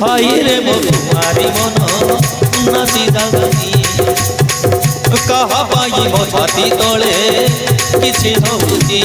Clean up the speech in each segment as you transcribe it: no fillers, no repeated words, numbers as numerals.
হাইরে তোমারি মন নাচি যাবি কাহা পাইব ছাতি তলে কিছু হউছি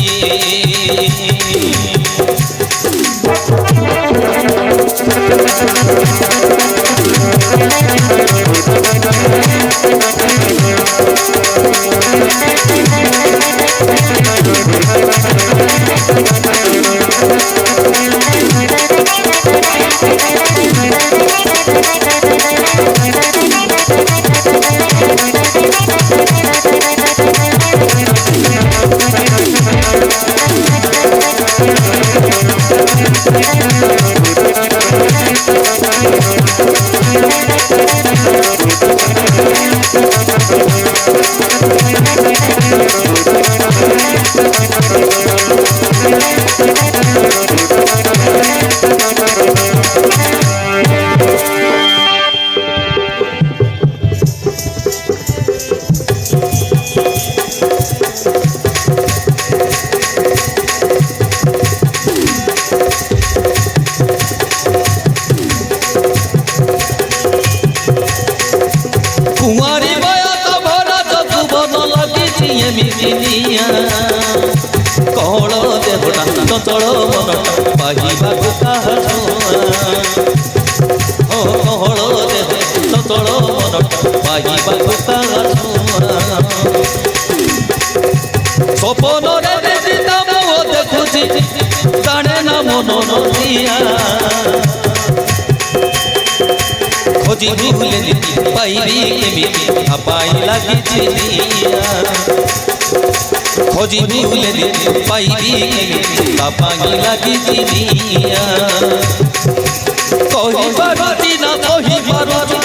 कौल देहटा चंचल मनटा पाइबाकु काहा हो कौल देह चंचल मनटा पाइबाकु काहा सपन रे बेटा मो देखुची जाने ना मन नदिया खोजी भूले पाइबी केमिति पाई लागी खोजी भूले पाइबी पाई लागी कही पारुची ना कही पारुची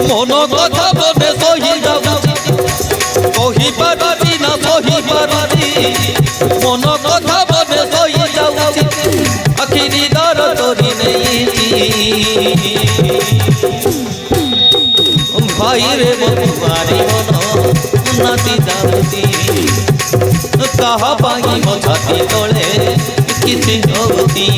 मन कथा बने सही जाऊची कही पारुची ना कही पारुची मन कथा बने सही जाऊची आखिरी दर तोरी नहीं भाई रे तुम्हारी मन नाची जाऊची कहा पाई मो छाती तले किसी होती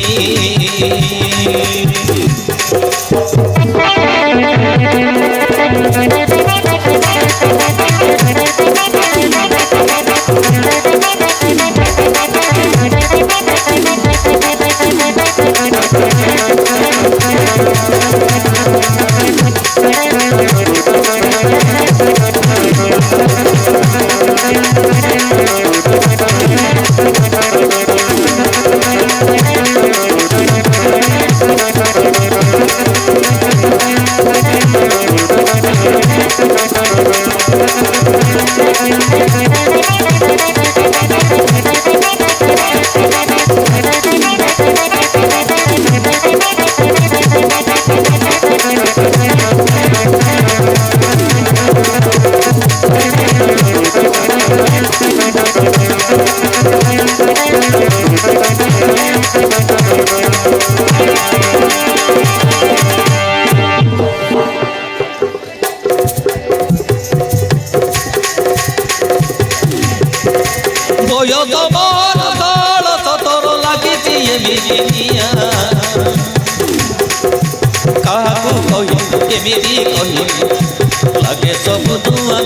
केमिति कही लगे सब दुआ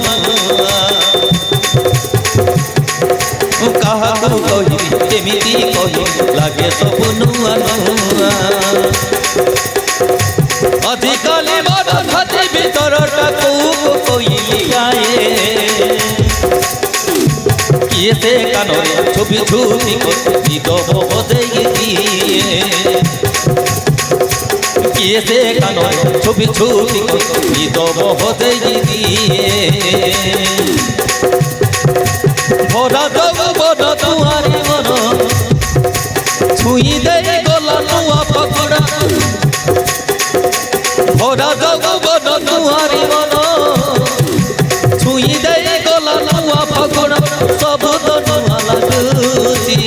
कहा कही केमिति कही लगे सब नुआ नुआ अधिकाली मन छाती भीतरटा कोई गाए किए से कानरे छुपी छुपी गीत बजे दिए किए से कानरे छुपी छुपी गीत बजे दिए भरा जगबन तुआरी मन छुई दे गला नुआ पकड़ा भरा जगबन तुआरी मन छुई दे गला नुआ पकड़ा सब तो नुआ लगुची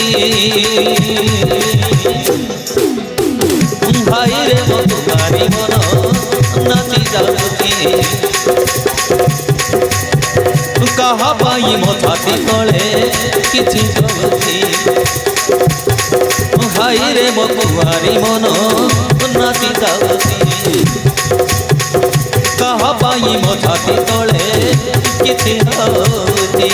भाई रे तुम्हारी मन नाची जाऊची कहा पाई मो छाती तले किछि जाऊची। ମୋ କୁଆରୀ ମନ ନାଚି ଯାଉଛି କାହା ପାଇଁ ମୋ ଛାତି ତଳେ କିଛି ହଉଛି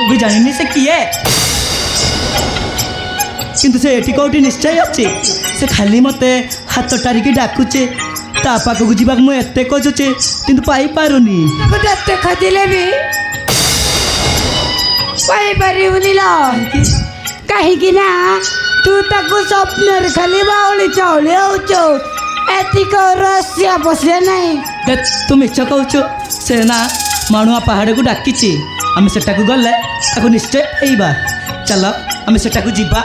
ମୁଁ ଜାଣିନି ସେ କିଏ କିନ୍ତୁ ସେ ଏଠି କୋଉଠି ନିଶ୍ଚୟ ଅଛି ସେ ଖାଲି ମୋତେ ହାତ ଟାରିକି ଡାକୁଛେ ତା ପାଖକୁ ଯିବାକୁ ମୁଁ ଏତେ ଖୋଜୁଛେ କିନ୍ତୁ ପାଇପାରୁନି ଏତେ ଖୋଜିଲେ ବି ପାଇପାରିବୁନି ଲୋ କାହିଁକି ନା ତୁ ତାକୁ ସ୍ୱପ୍ନରେ ଖାଲି ବାଉଳି ଚାଉଳି ହଉଛୁ ଏତିକ ରହସ୍ୟ ବସିଲେ ନାହିଁ ତୁ ମିଛ କହୁଛୁ ସେ ନା ମାଣୁଆ ପାହାଡ଼କୁ ଡାକିଛି ଆମେ ସେଟାକୁ ଗଲେ ତାକୁ ନିଶ୍ଚୟ ପାଇବା ଚାଲ ଆମେ ସେଟାକୁ ଯିବା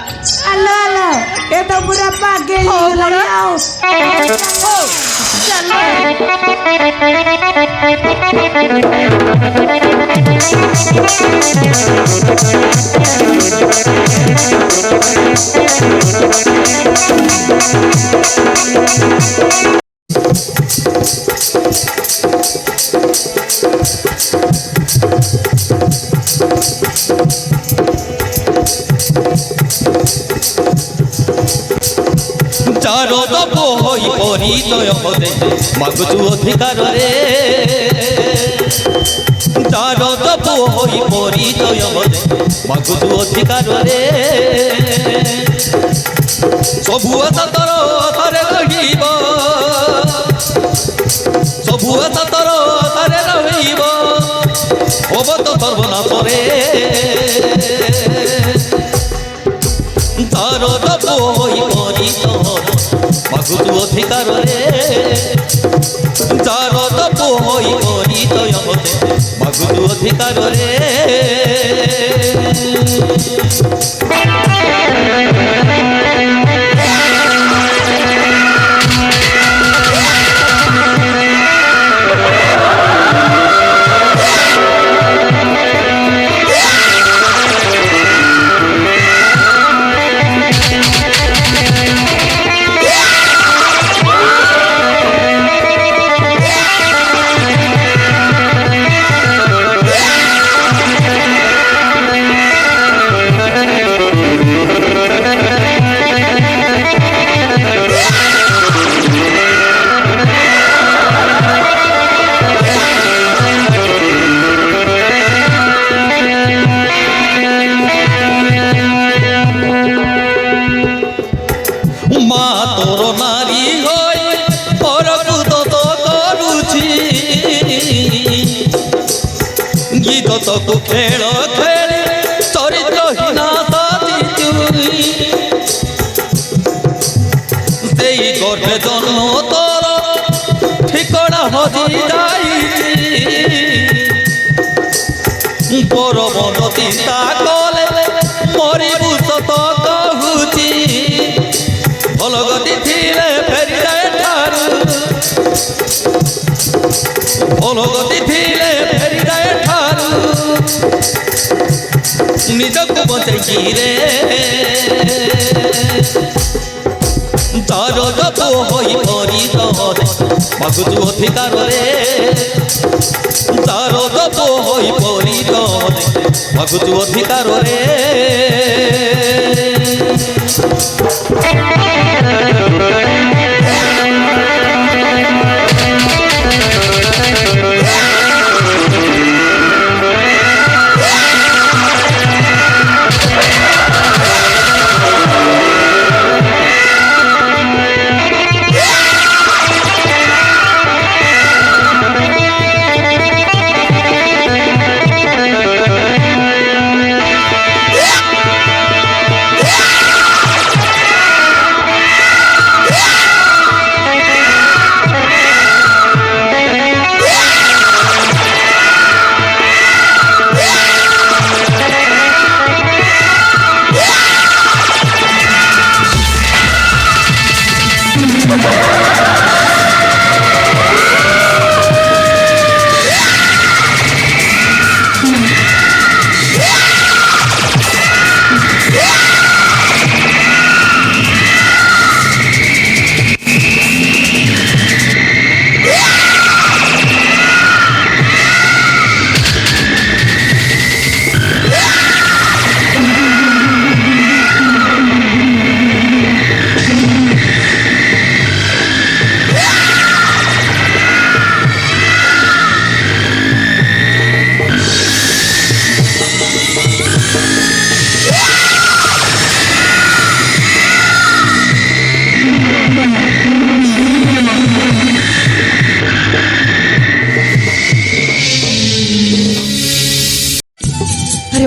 ଆଲୋ ଆଲୋ ଏ ତ ପୁରା ପାଗେଳି ହେଇଗଲାଣି ଆଉ ଚାର ଦପ ହୋଇ ପରିଚୟ ପଦେ ମାଗୁଛୁ ଅଧିକାରରେ ଚାର ଦପ ହୋଇ ପରିଚୟ ପଦେ ମାଗୁଛୁ ଅଧିକାରରେ ସବୁ ତର ଥରେ ରହିବ ସବୁ ତର ଥରେ ରହିବ ହବ ତ ସର୍ବନାଶରେ ତାର ଦପ ହୋଇ ପରିଚୟ ମାଗୁଛୁ ଅଧିକାରରେ ତାର ଦପ ହୋଇ ପରିଚୟ ମତେ ମାଗୁଛୁ ଅଧିକାରରେ ତକୁ ଖେଳ ଖେଳି ଚରିତ୍ରହୀନ ସେଇ ଗର୍ଭେ ଜନ୍ମ ତୋର ଠିକଣା ହଜି ଯାଇଛି ପର ମନ ଚିନ୍ତା କଲେ ମରିବୁ ସତ କହୁଛି ଭଲ ଗତି ଥିଲେ ଫେରିଯାଏ ଠାରୁ ଭଲ ଗତି ଥିଲେ ଫେରିଯାଏ ଠାରୁ ନିଜକୁ ବଞ୍ଚେଇକି ରେ ତାର ଜପ ହୋଇ ପରିଚୟରେ ମାଗୁଛୁ ଅଧିକାରରେ ତାର ଜପ ହୋଇ ପରିଚୟରେ ମାଗୁଛୁ ଅଧିକାରରେ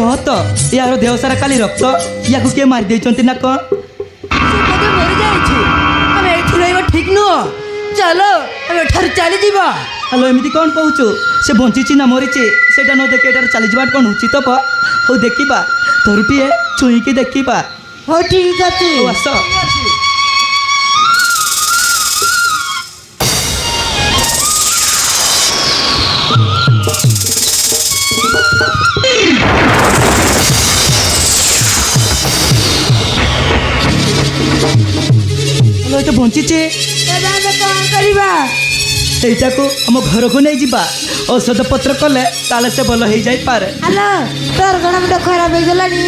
कह तो यार देह सारा काली रक्त या किए मारी देइचंती ना कौन ବୋଧେ ମରିଯାଇଛି ଆମେ ଏଠି ରହିବା ଠିକ ନୁହଁ ଚାଲ ଆମେ ଏଠାରୁ ଚାଲିଯିବା ହ୍ୟାଲୋ ଏମିତି କ'ଣ କହୁଛୁ ସେ ବଞ୍ଚିଛି ନା ମରିଛି ସେଇଟା ନ ଦେଖି ଏଠାରୁ ଚାଲିଯିବା କ'ଣ ଉଚିତ ହଉ ଦେଖିବା ତୋରୁଟିଏ ଛୁଇଁକି ଦେଖିବା ହଉ ଠିକ ଅଛି ହଉ ଆସ ହ୍ୟାଲୋ ଏଟା ବଞ୍ଚିଛି ଏବେ ଆମେ କ'ଣ କରିବା এইটাକୁ ଆମ ଘରକୁ ନେଇଯିବା ଔଷଧ ପତ୍ର କଲେ ତାହେଲେ ସେ ଭଲ ହେଇଯାଇପାରେ ହ୍ୟାଲୋ ତୋର କ'ଣ ମୁଣ୍ଡ ଖରାପ ହେଇଗଲାଣି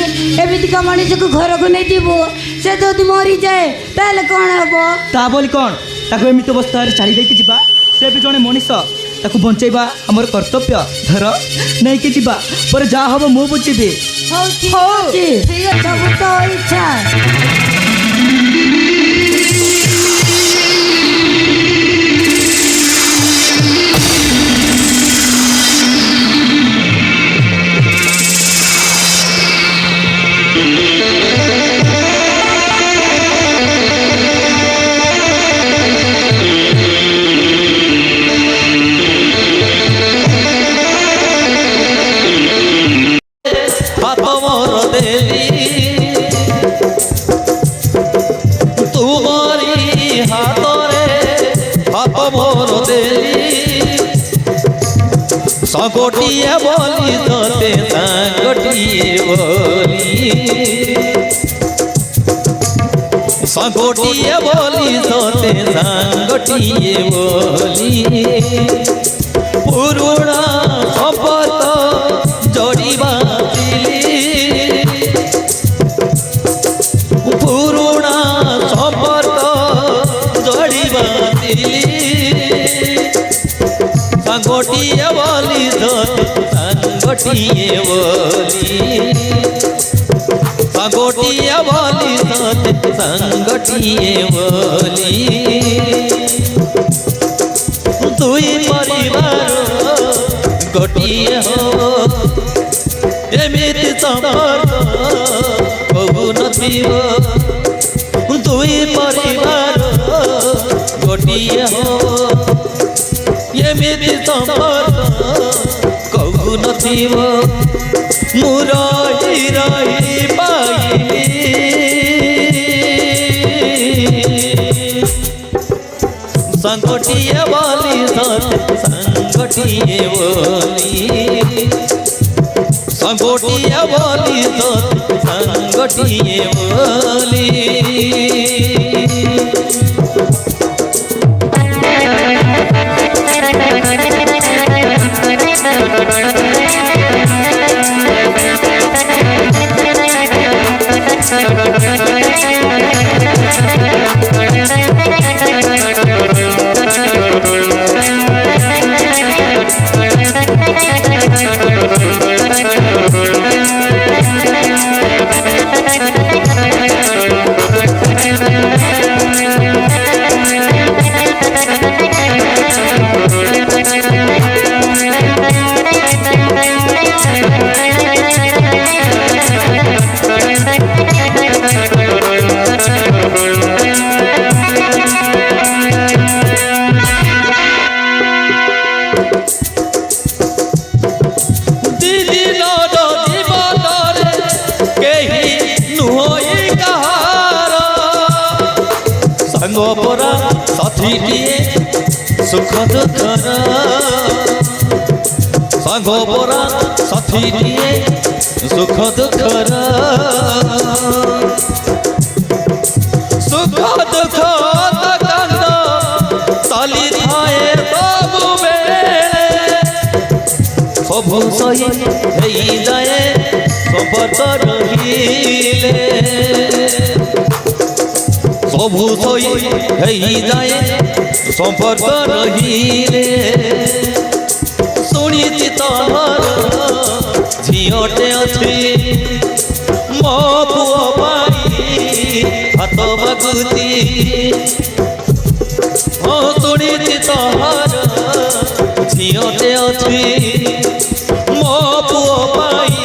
ଏମିତିକା ମଣିଷକୁ ଘରକୁ ନେଇଯିବୁ ସେ ଯଦି ମରିଯାଏ ତାହେଲେ କ'ଣ ହବ ତା ବୋଲି କ'ଣ ତାକୁ ଏମିତି ଅବସ୍ଥାରେ ଛାଡ଼ି ଦେଇକି ଯିବା ସେ ବି ଜଣେ ମଣିଷ ତାକୁ ବଞ୍ଚେଇବା ଆମର କର୍ତ୍ତବ୍ୟ ଧର ନେଇକି ଯିବା ପରେ ଯାହା ହବ ମୁଁ ବୁଝିବି ହଉ ଠିକ ଅଛି ସବୁ ତୋ ଇଚ୍ଛା ହାତ ମୋର ଦେଲି ତୁମରି ହାତରେ ହାତ ମୋର ଦେଲି ସାଙ୍ଗଟିଏ ବୋଲି ତତେ ସାଙ୍ଗଟିଏ ବୋଲି ସାଙ୍ଗଟିଏ ବୋଲି ତତେ ସାଙ୍ଗଟିଏ ବୋଲି ପୁରୁଣା ସମ୍ପର୍କ ଯୋଡ଼ିବା পুরুণা সম্পর্ক জড়িবা সাঙ্গটিয়ে বলি সাঙ্গটিয়ে বলি সাঙ্গটিয়ে বলি সাঙ্গটিয়ে বলি দুই পরিবার গোটিয়ে হব এমিতি সম্পর্ক কবু নথিব দুই পরিবার গোটিয়ে হব এমিতি সম্পর্ক কবু নথিব মু রহি রহি পাইলি সাঙ্গটিয়ে বলি সাঙ্গটিয়ে বলি সাঙ্গটিয়ে বলি সাঙ্গটিয়ে বলি ସାଙ୍ଗପରା ସାଥୀଟିଏ ସୁଖ ଦୁଃଖର ସାଙ୍ଗପରା ସାଥୀଟିଏ ସୁଖ ଦୁଃଖର ସୁଖ ଦୁଃଖ କାନ୍ଦ ଚାଲିଥାଏ ସବୁବେଳେ ସବୁ ସହି ହେଇଯାଏ ସମ୍ପର୍କ ରହିଲେ ସବୁ ସହି ହେଇଯାଏ ସମ୍ପର୍କ ରହିଲେ ଶୁଣିଛି ତମର ଝିଅଟେ ଅଛି ମୋ ପୁଅ ପାଇଁ ହାତ ମାଗୁଛି ହଁ ଶୁଣିଛି ତମର ଝିଅଟେ ଅଛି ମୋ ପୁଅ ପାଇଁ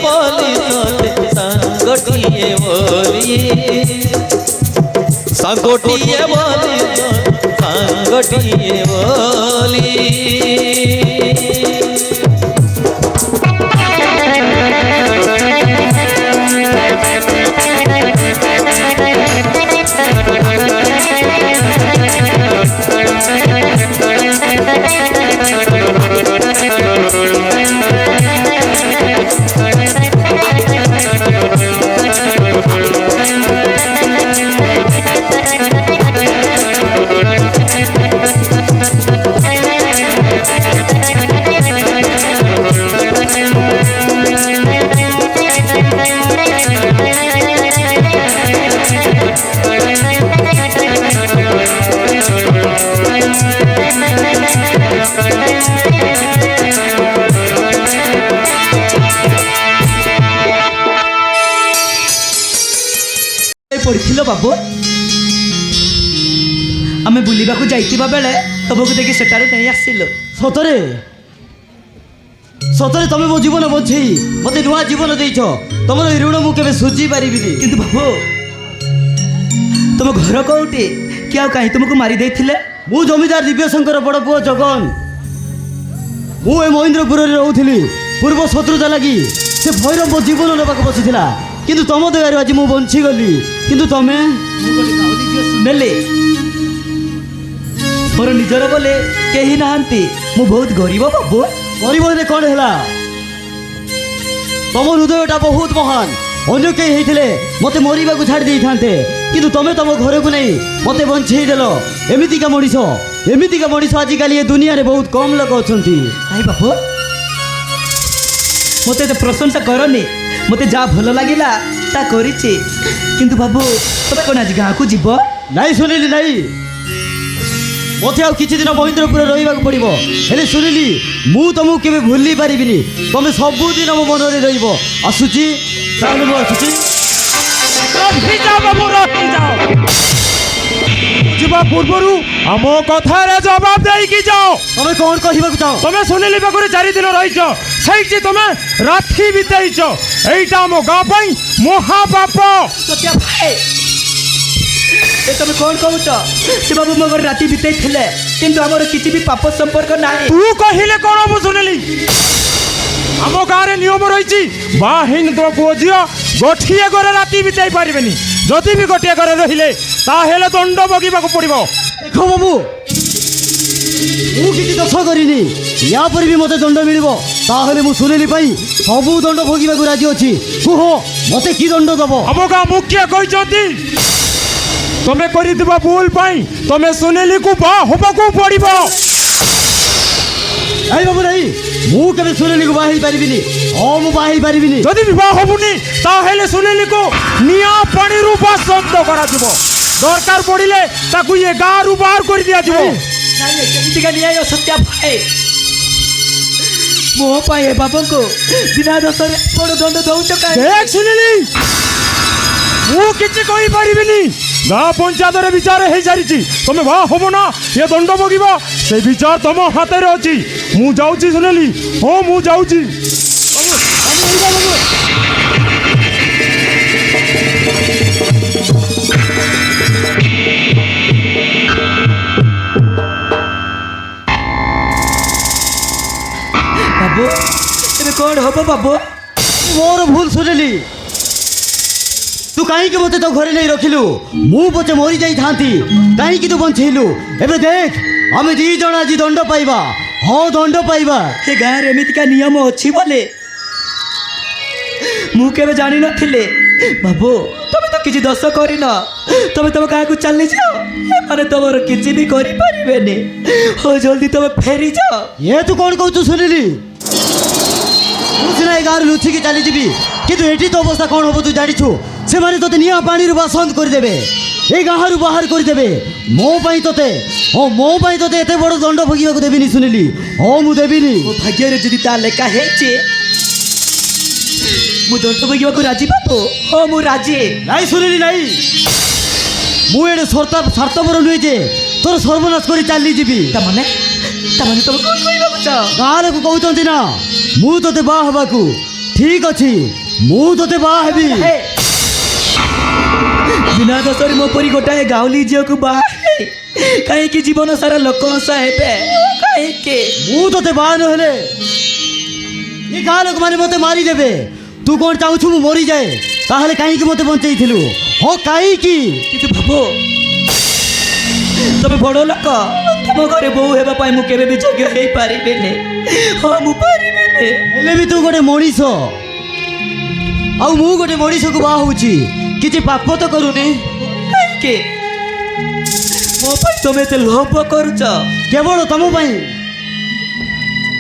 ବୋଲି ତୋତେ ସାଙ୍ଗଟିଏ ବୋଲି ସାଙ୍ଗଟିଏ ବୋଲି ସାଙ୍ଗଟିଏ ବୋଲି পড়িছিল বাবু আমি বুলিবাকু যাইতিবা বেলে তবকু দেখি সেটারে নেই আসছিল সতরে সতরে তুমি মো জীবন বঞ্চেই মতে নূয়া জীবন ଦେଇଛ তোমার এই ঋণ মু কেবে সুঝি পারিবিনি কিন্তু বাবু তুম ঘর কোউটি কি আউ কাহি তুমକୁ মারি ଦେଇଥିଲେ মু জমিদার দিব্যশঙ্কর বড় পুଅ জগন মু এ মহেন্দ্রপুରରେ রହୁଥିଲି পূর্ব শত্রুতা লাগি সে ভৈরব মো জীবন নেବାକୁ বସିଥିଲା কিন্তু তম দয়াରୁ ଆଜି ମୁଁ ବଞ୍ଚିଗଲି କିନ୍ତୁ ତମେ ମୁଁ ଗୋଟେ ଗାଉଲି ଝିଅ ସୁନେଲି ମୋର ନିଜର ବୋଲେ କେହି ନାହାନ୍ତି ମୁଁ ବହୁତ ଗରିବ ବାବୁ ଗରିବରେ କ'ଣ ହେଲା ତମ ହୃଦୟଟା ବହୁତ ମହାନ ଅନ୍ୟ କେହି ହେଇଥିଲେ ମୋତେ ମରିବାକୁ ଛାଡ଼ି ଦେଇଥାନ୍ତେ କିନ୍ତୁ ତମେ ତମ ଘରକୁ ନେଇ ମୋତେ ବଞ୍ଚେଇ ଦେଲ ଏମିତିକା ମଣିଷ ଆଜିକାଲି ଏ ଦୁନିଆରେ ବହୁତ କମ୍ ଲୋକ ଅଛନ୍ତି ନାଇଁ ବାବୁ ମୋତେ ଏତେ ପ୍ରଶଂସା କରନି ମୋତେ ଯାହା ଭଲ ଲାଗିଲା ତା କରିଛି କିନ୍ତୁ ବାବୁ ତମେ କ'ଣ ଆଜି ଗାଁକୁ ଯିବ ନାଇଁ ଶୁଣିଲି ନାଇଁ ମୋତେ ଆଉ କିଛି ଦିନ ମହେନ୍ଦ୍ରପୁରରେ ରହିବାକୁ ପଡ଼ିବ ହେଲେ ଶୁଣିଲି ମୁଁ ତମକୁ କେବେ ଭୁଲି ପାରିବିନି ତମେ ସବୁଦିନ ମୋ ମନରେ ରହିବ ଆସୁଛି ତାହେଲେ ମୁଁ ଆସୁଛି ଯିବା ପୂର୍ବରୁ ଆମ କଥାରେ ଜବାବ ଦେଇକି ଯାଅ ତମେ କ'ଣ କହିବାକୁ ଚାହ ତମେ ସୁନିଲି ପାଖରେ 4 ଦିନ ରହିଛ ସେଇଠି ତମେ ରାତି ବିତେଇଛ ଏଇଟା ଆମ ଗାଁ ପାଇଁ ମହାପାପ ସତ୍ୟା ଭାଇ ଏ ତମେ କ'ଣ କହୁଛ ସେ ବାବୁ ମୋ ଘରେ ରାତି ବିତେଇଥିଲେ କିନ୍ତୁ ଆମର କିଛି ବି ପାପ ସମ୍ପର୍କ ନାହିଁ ତୁ କହିଲେ କ'ଣ ମୁଁ ଶୁଣିଲି ଆମ ଗାଁରେ ନିୟମ ରହିଛି ବାହା ହେଇନଥିବା ପୁଅ ଝିଅ ଗୋଟିଏ ଘରେ ରାତି ବିତେଇ ପାରିବେନି ଯଦି ବି ଗୋଟିଏ ଘରେ ରହିଲେ ତାହେଲେ ଦଣ୍ଡ ଭୋଗିବାକୁ ପଡ଼ିବ ଦେଖ ବାବୁ ମୁଁ କିଛି ଦୋଷ କରିନି ୟା ପରେ ବି ମୋତେ ଦଣ୍ଡ ମିଳିବ ତାହେଲେ ମୁଁ ସୁନିଲି ପାଇଁ ସବୁ ଦଣ୍ଡ ଭୋଗିବାକୁ ରାଜି ଅଛି କୁହ ମୋତେ କି ଦଣ୍ଡ ଦେବ ଆମ ଗାଁ ମୁଖ୍ୟ କହିଛନ୍ତି ତମେ କରିଥିବା ଭୁଲ ପାଇଁ ତମେ ସୁନିଲିକୁ ବାହା ହେବାକୁ ପଡ଼ିବ ନାଇଁ ବାବୁ ନାଇଁ ମୁଁ କେବେ ସୁନିଲିକୁ ବାହା ହେଇପାରିବିନି ହଁ ମୁଁ ବାହା ହେଇପାରିବିନି ଯଦି ବି ବାହା ହେବୁନି ତାହେଲେ ସୁନିଲିକୁ ନିଆଁ ପାଣିରୁ ବାସନ୍ଦ କରାଯିବ ଦରକାର ପଡ଼ିଲେ ତାକୁ ଏ ଗାଁରୁ ବାହାର କରି ଦିଆଯିବ ନାଇଁ କେମିତିକା ନ୍ୟାୟ ସତ୍ୟା ଭାଇ ମୋ ପାଇଁ ଏ ବାବୁଙ୍କୁ ବିନା ଦୋଷରେ ବଡ଼ ଦଣ୍ଡ ଦଉଛ କାହିଁ ଦେଖ ସୁନିଲି ମୁଁ କିଛି କହିପାରିବିନି ଗାଁ ପଞ୍ଚାୟତରେ ବିଚାର ହେଇସାରିଛି ତମେ ବାହା ହବ ନା ଏ ଦଣ୍ଡ ଭୋଗିବ ସେ ବିଚାର ତମ ହାତରେ ଅଛି ମୁଁ ଯାଉଛି ସୁନିଲି ହଁ ମୁଁ ଯାଉଛି ବାବୁ ଏବେ କ'ଣ ହବ ବାବୁ ମୋର ଭୁଲ ସୁନିଲି ତୁ କାହିଁକି ମୋତେ ତୋ ଘରେ ନେଇ ରଖିଲୁ ମୁଁ ପଛେ ମରି ଯାଇଥାନ୍ତି କାହିଁକି ତୁ ବଞ୍ଚେଇଲୁ ଏବେ ଦେଖ ଆମେ 2 ଜଣ ଆଜି ଦଣ୍ଡ ପାଇବା ହଁ ଦଣ୍ଡ ପାଇବା ଏ ଗାଁରେ ଏମିତିକା ନିୟମ ଅଛି ବୋଲେ ମୁଁ କେବେ ଜାଣିନଥିଲି ବାବୁ ତମେ ତ କିଛି ଦୋଷ କରିନ ତମେ ତମ ଗାଁକୁ ଚାଲିଯାଅ ଏମାନେ ତମର କିଛି ବି କରିପାରିବେନି ହଉ ଜଲ୍ଦି ତମେ ଫେରିଯାଅ ଏ ତୁ କ'ଣ କହୁଛୁ ସୁନିଲି ମୁଁ ସିନା ଏ ଗାଁରୁ ଲୁଚିକି ଚାଲିଯିବି କିନ୍ତୁ ଏଠି ତ ଅବସ୍ଥା କ'ଣ ହବ ତୁ ଜାଣିଛୁ ସେମାନେ ତୋତେ ନିଆଁ ପାଣିରୁ ବାସନ୍ଦ କରିଦେବେ ଏ ଗାଁରୁ ବାହାର କରିଦେବେ ମୋ ପାଇଁ ତୋତେ ଏତେ ବଡ଼ ଦଣ୍ଡ ଭୋଗିବାକୁ ଦେବିନି ସୁନିଲି ହଁ ମୁଁ ଦେବିନି ମୋ ଭାଗ୍ୟରେ ଯଦି ତା ଲେଖା ହେଇଛି ମୁଁ ଦଣ୍ଡ ଭୋଗିବାକୁ ରାଜି ବାବୁ ହଁ ମୁଁ ରାଜି ନାଇଁ ସୁନିଲି ନାଇଁ ମୁଁ ଏଠି ସ୍ୱାର୍ଥପର ନୁହେଁ ଯେ ତୋର ସର୍ବନାଶ କରି ଚାଲିଯିବି ତାମାନେ ତମେ କ'ଣ କହିବାକୁ ଚାଅ ଗାଁ ଲୋକ କହୁଛନ୍ତି ନା ମୁଁ ତୋତେ ବାହା ହେବାକୁ ଠିକ ଅଛି ମୁଁ ତୋତେ ବାହା ହେବି। ହେ, ବିନା ଦୋଷରେ ମୋ ପରି ଗୋଟାଏ ଗାଉଲି ଝିଅକୁ ବାହା ହେଇ କାହିଁକି ଜୀବନ ସାରା ଲୋକ ହସା ହେବେ କାହିଁକି? ମୁଁ ତୋତେ ବାହା ନହେଲେ ଏ ଗାଁ ଲୋକମାନେ ମୋତେ ମାରିଦେବେ। ତୁ କ'ଣ ଚାହୁଁଛୁ ମୁଁ ମରିଯାଏ? ତାହେଲେ କାହିଁକି ମୋତେ ବଞ୍ଚେଇଥିଲୁ? ହଁ କାହିଁକି? କିନ୍ତୁ ଭାବ ତମେ ବଡ଼ ଲୋକ, ତମ ଘରେ ବୋଉ ହେବା ପାଇଁ ମୁଁ କେବେ ବି ଯୋଗ୍ୟ ହେଇପାରିବିନି। ହଁ ମୁଁ ପାରିବିନି। ହେଲେ ବି ତୁ ଗୋଟେ ମଣିଷ, ଆଉ ମୁଁ ଗୋଟେ ମଣିଷକୁ ବାହା ହେଉଛି। କିଛି ପାପ ତ କରୁନି। କାହିଁକି ମୋ ପାଇଁ ତମେ ଏତେ ଲୋଭ କରୁଛ? କେବଳ ତମ ପାଇଁ,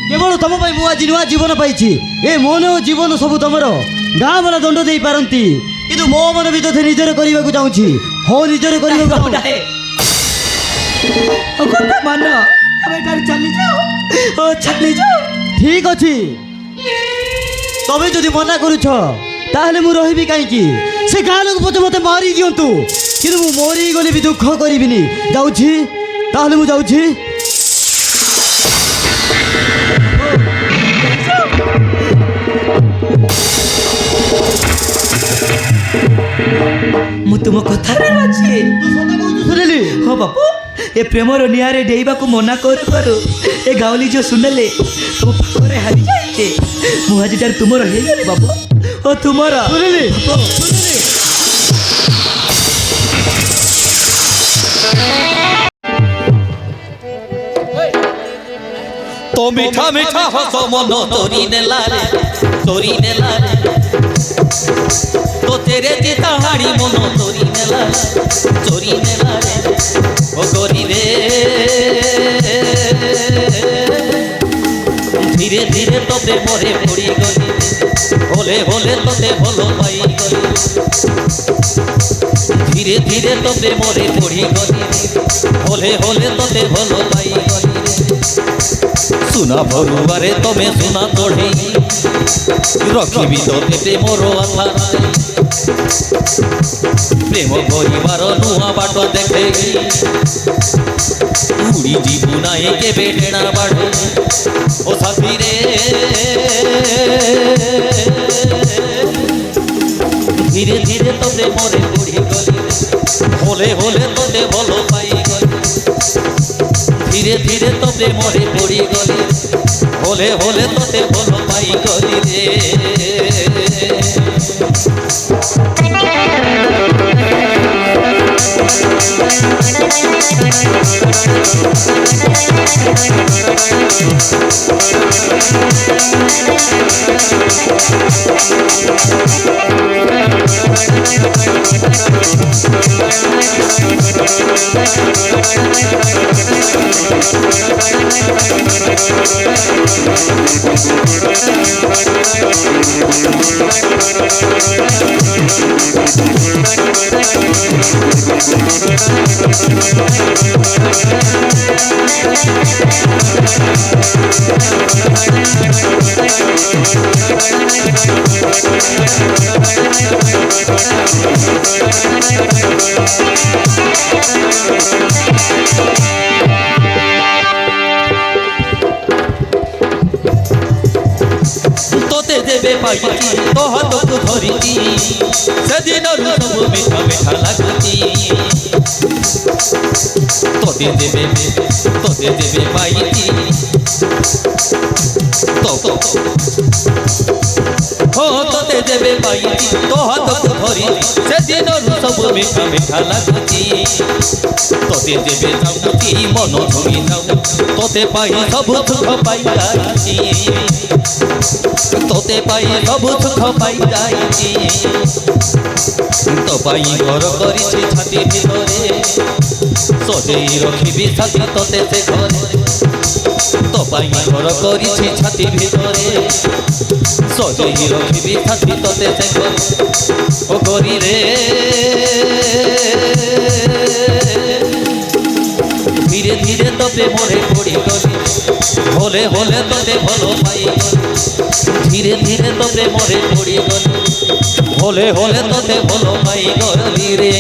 କେବଳ ତମ ପାଇଁ ମୁଁ ଆଜି ନୂଆ ଜୀବନ ପାଇଛି। ଏ ମନ ଓ ଜୀବନ ସବୁ ତମର। ଗାଁ ବାଲା ଦଣ୍ଡ ଦେଇପାରନ୍ତି, କିନ୍ତୁ ମୋ ମନ ବି ତୋତେ ନିଜର କରିବାକୁ ଚାହୁଁଛି। ହଁ ନିଜର କରିବାକୁ ଚାହୁଁଛି। ବାବୁଡା, କଥା ମାନ, ତମେ ଏଠାରୁ ଚାଲିଯାଅ। ଓ ଚାଲିଯାଅ। ଠିକ ଅଛି, ତମେ ଯଦି ମନା କରୁଛ ତାହେଲେ ମୁଁ ରହିବି କାହିଁକି? ସେ ଗାଁ ଲୋକ ମୋତେ ମାରି ଦିଅନ୍ତୁ, କିନ୍ତୁ ମୁଁ ମରିଗଲେ ବି ଦୁଃଖ କରିବିନି। ଯାଉଛି, ତାହେଲେ ମୁଁ ଯାଉଛି। ମୁଁ ତୁମ କଥାରେ ଅଛି। ଶୁଣିଲି ହଁ ବାପୁ, ଏ ପ୍ରେମର ନିଆଁରେ ଡେଇବାକୁ ମନା କରୁ କରୁ ଏ ଗାଉଲି ଝିଅ ଶୁଣିଲେ ତୁମ ପାଖରେ ହାରି ଯାଇଛି। ମୁଁ ଆଜିଠାରୁ ତୁମର ହେଇଗଲି ବାପୁ। ଓ ତୁମର ଶୁଣିଲି तो मीठा मीठा हस मन तोरी नेला रे, तोरी नेला रे। तो तेरे जीता हाड़ी मन तोरी नेला रे, चोरी नेला रे। ओ गोरी रे, धीरे धीरे तोते मोरे पड़ी गली, होले होले तोते भलो पाई गली। धीरे धीरे तोते मोरे पड़ी गली, होले होले तोते भलो पाई गली। सुना भरुआरे तमे सुना तोड़े रखी तोते मोर आशा प्रेम परिवार नुआ बाट देखे उड़ी जीवु नाई के बेटेना बाढ़े ओ साथी रे। धीरे धीरे तोते मोरे पड़ी गली, होले होले तोते भलो पाई गली। धीरे धीरे तोते मोरे पड़ी गली, होले होले तोते भलो पाई गली रे। तोते देवे पाई तो हाथ को धरिती से दिन सब मीठा मीठा लगती। तोते देवे पाई हो तोते देवे पाई तो हाथ को धरिती से दिन सब मीठा मीठा लगती। तोते देवे जाऊती मन धोई जाऊ तोते पाई सब सुख पाई जाती। तोते पाई सब सुख पाई जाइछि तो पाई घर करिछि छाती भितरे सजेई रखिबी साथी तोते से घरे। तो पाई घर करिछि छाती भितरे सजेई रखिबी साथी तोते से घरे। ओ गोरी रे, धीरे धीरे तोते मोरे पड़ी गली, होले होले तोते भलो पाई गली। धीरे धीरे तोते मोरे पड़ी गली, होले होले तोते भलो पाई गली रे।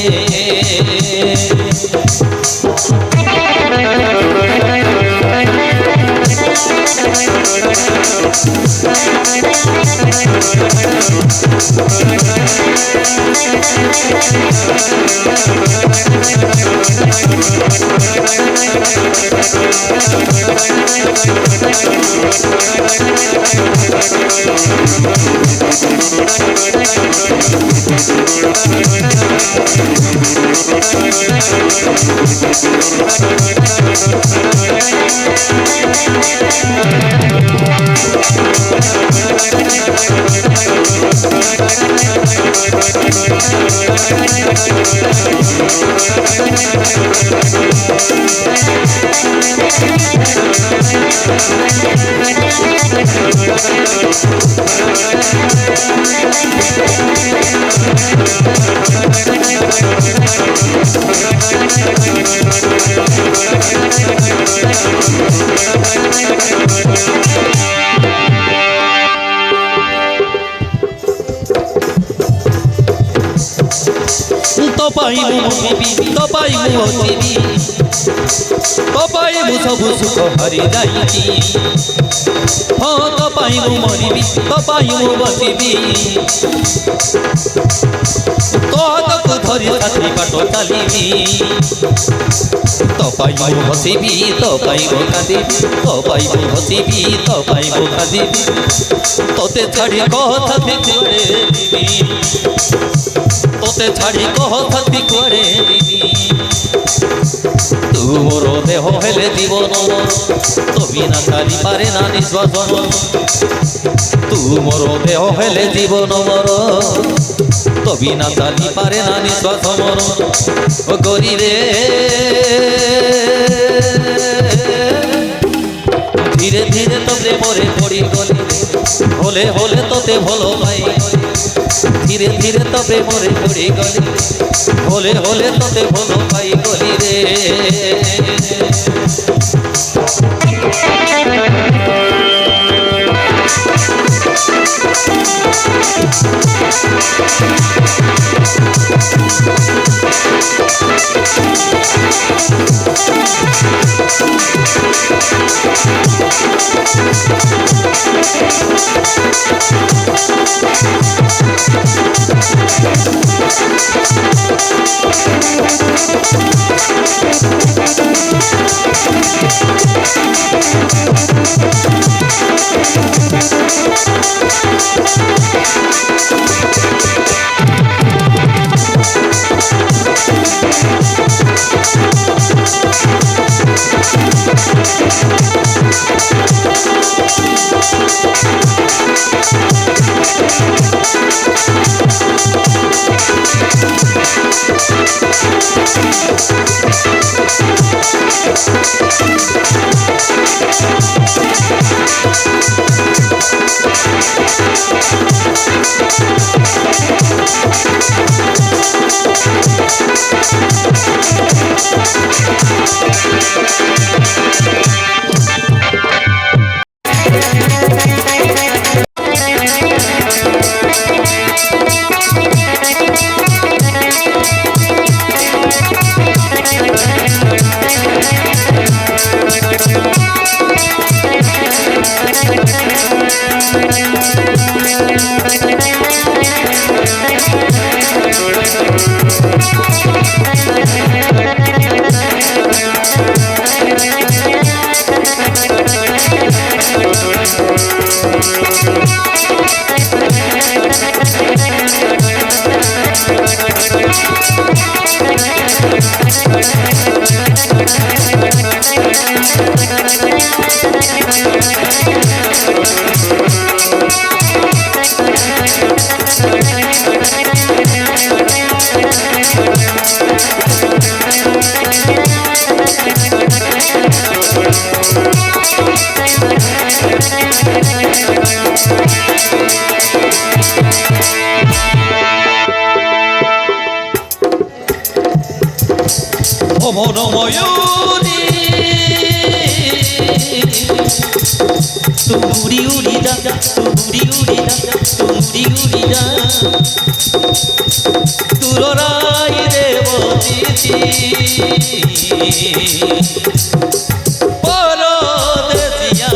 तो पाइबु मोहिबी तो पाइबु ओसिबी तो पाइबु सबु सुख हरि जाइबी हाँ तो पाइबु मरिबी तो पाइबु बसिबी तो हाथकु धरि साथी बाट चलिबी तो पाइबु हसिबी तो पाइबु कांदिबी तो पाइबु हसिबी तो पाइबु कांदिबी तोते छाड़ी कथा बिछड़े तोते छाड़ी कहती कुआड़े दिबी तू मोर देह हेले जीवन तो बिना छाड़ी पारे ना निश्वास तू मोर देह हेले जीवन मोर तो बिना छाड़ी पारे ना निश्वास मोर ओ गरी रे धीरे धीरे तो प्रेमरे पड़ी गली होले होले तोते भलो पाई धीरे धीरे तो प्रेमरे पड़ी गली होले होले तोते भलो पाई गली रे মনোময়ূরী তুড়ি উড়ি যা তুড়ি উড়ি যা তুড়ি উড়ি যা তুর রাই দেবতীতি পরদেশিয়া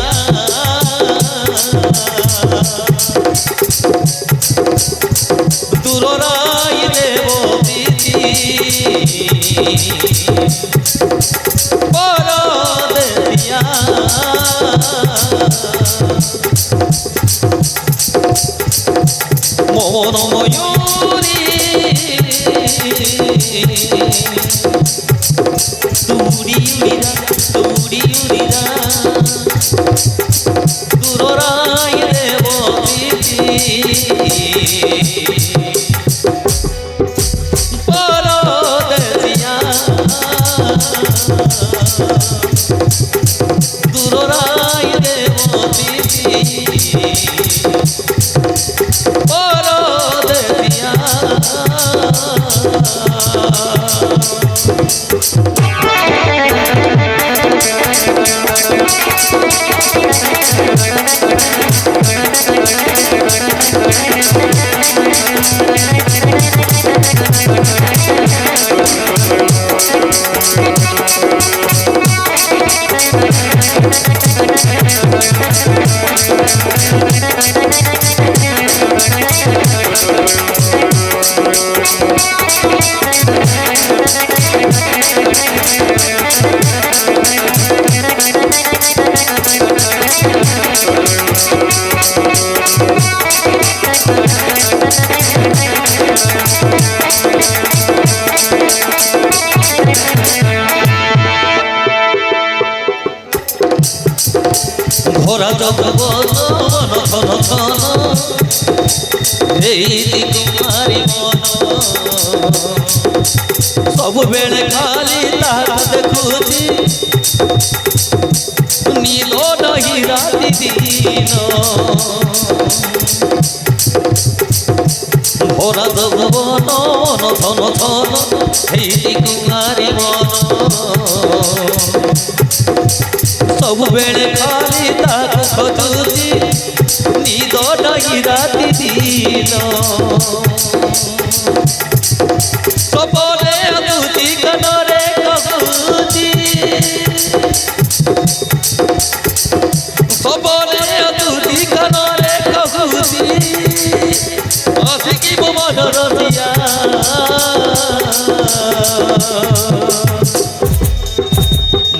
পরদেশিয়া মন ময়ূরী তুরি উড়িরা তুরি উড়িরা দূরাই দেবতী পরদেশিয়া দূরাই দেবতী পরদেশিয়া ঘোরা জগবন ধন ধন এই কুমারী মন ସବୁବେଳେ ଖାଲି ତାହା ଦେଖୁଛି ନୀଳ ନହି ରାତି ଦିନ ଘୋରା ଜଗବନ ଧନ ଧନ এই কুমারী মন ସବୁବେଳେ ଖାଲି ତାକୁ ଖୋଜୁଛି ନିଦ ନାହିଁ ରାତି ଦିନ ସପନେ ଆସୁଛି କାନରେ କହୁଛି ସପନେ ଆସୁଛି କାନରେ କହୁଛି ଆସିକି ମୋ ମନର ଦିଆ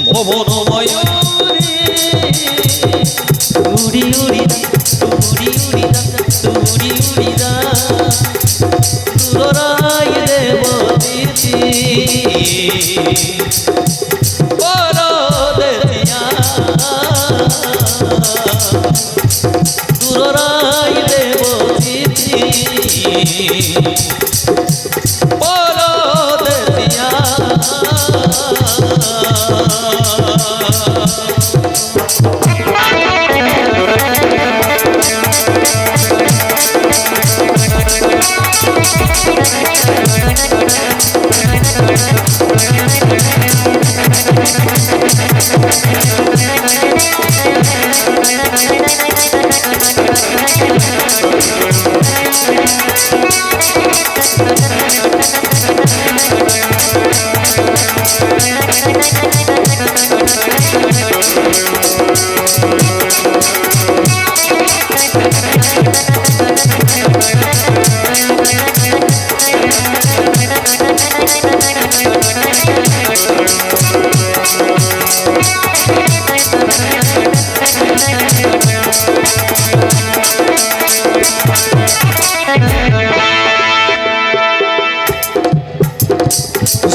ମୋ ମନ ମୟୂରୀ উড়ি উড়িদা উড়ি উড়িদা উড়ি উড়িদা দূরাই দেবতী পরদেশিয়া দূরাই দেবতী পরদেশিয়া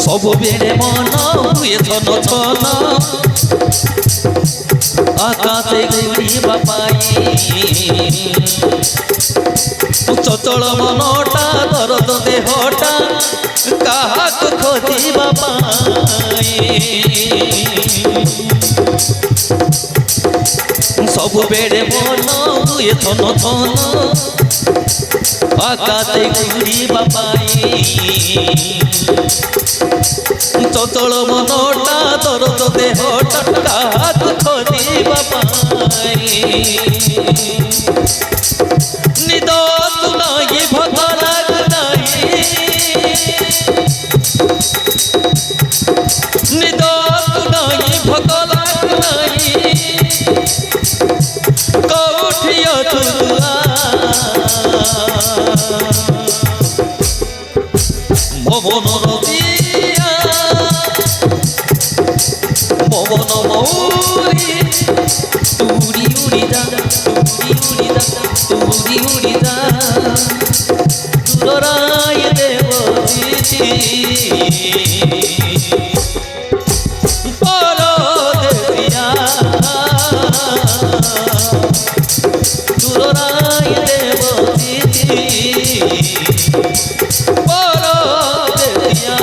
ସବୁବେଳେ ମନ ହୁଏ ଛନ ଛନ ଆକାଶେ ଘୁରିବା ପାଇଁ ଚଞ୍ଚଳ ମନଟା ଦରଦ ଦେହଟା କାହାକୁ ଖୋଜିବା ପାଇଁ ସବୁବେଳେ ମନ ହୁଏ ଛନ ଛନ আকাশে ঘুরিবা পাই চঞ্চল মনটা দরদ দেহটা কাহাକୁ খোঁজিবা পাই নিদ তু নাই ভোগ লাগু নাই নিদ তু নাই ভোগ লাগু নাই কোঠি অছু মনর দিয়া বনমৌরি তুরি উড়ি যা তুরি উড়ি যা তুরি উড়ি যা দুরাই দেব দিদি পরদেশিয়া দুরাই দেব দিদি পরদেশিয়া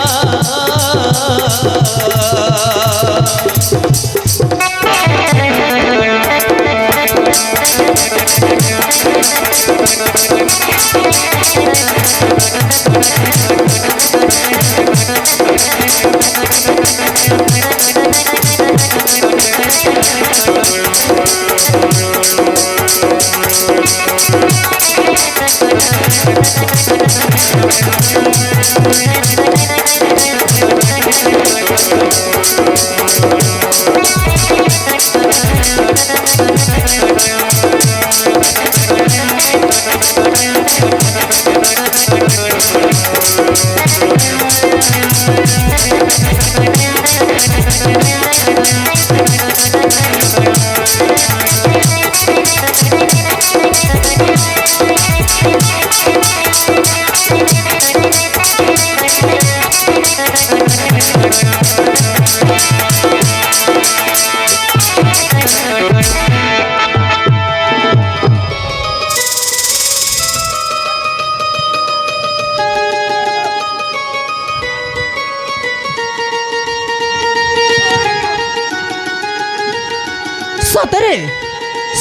ସତରେ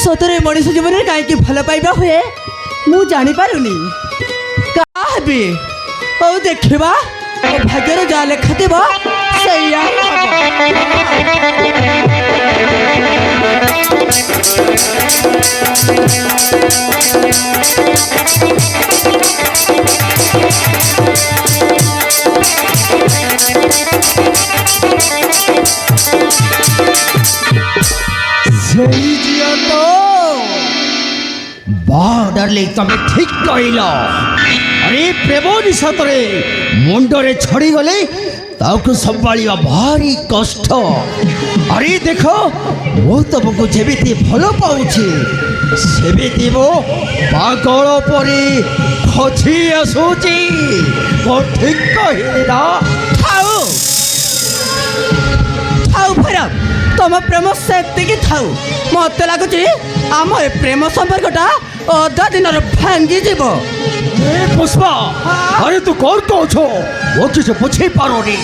ସତରେ ମଣିଷ ଜୀବନରେ କାହିଁକି ଭଲ ପାଇବା ହୁଏ ମୁଁ ଜାଣିପାରୁନି କାହା ହେବି ହଉ ଦେଖିବା ମୋ ଭାଗ୍ୟରେ ଯାହା ଲେଖା ଥିବ ସେଇଆ डार्लिंग तमे ठीक कहल अरे प्रेम निशतरे मुंडरे छड़ी गले ताकू संभालिया भारी कष्ट अरे देख मो तुमको जेमिति भल पाऊछि सेमिति मो पागल परी खछि आसुछि मो ठीक कहली ना ଥାଉ ଥାଉ ଭୈରବ ତମ ପ୍ରେମ ସେତିକି ଥାଉ ମତେ ଲାଗୁଛି ଆମ ଏ ପ୍ରେମ ସମ୍ପର୍କଟା ଅଧା ଦିନରେ ଭାଙ୍ଗିଯିବ पुष्पा अरे तू कौन तो छो वो किसे पूछे पारोनी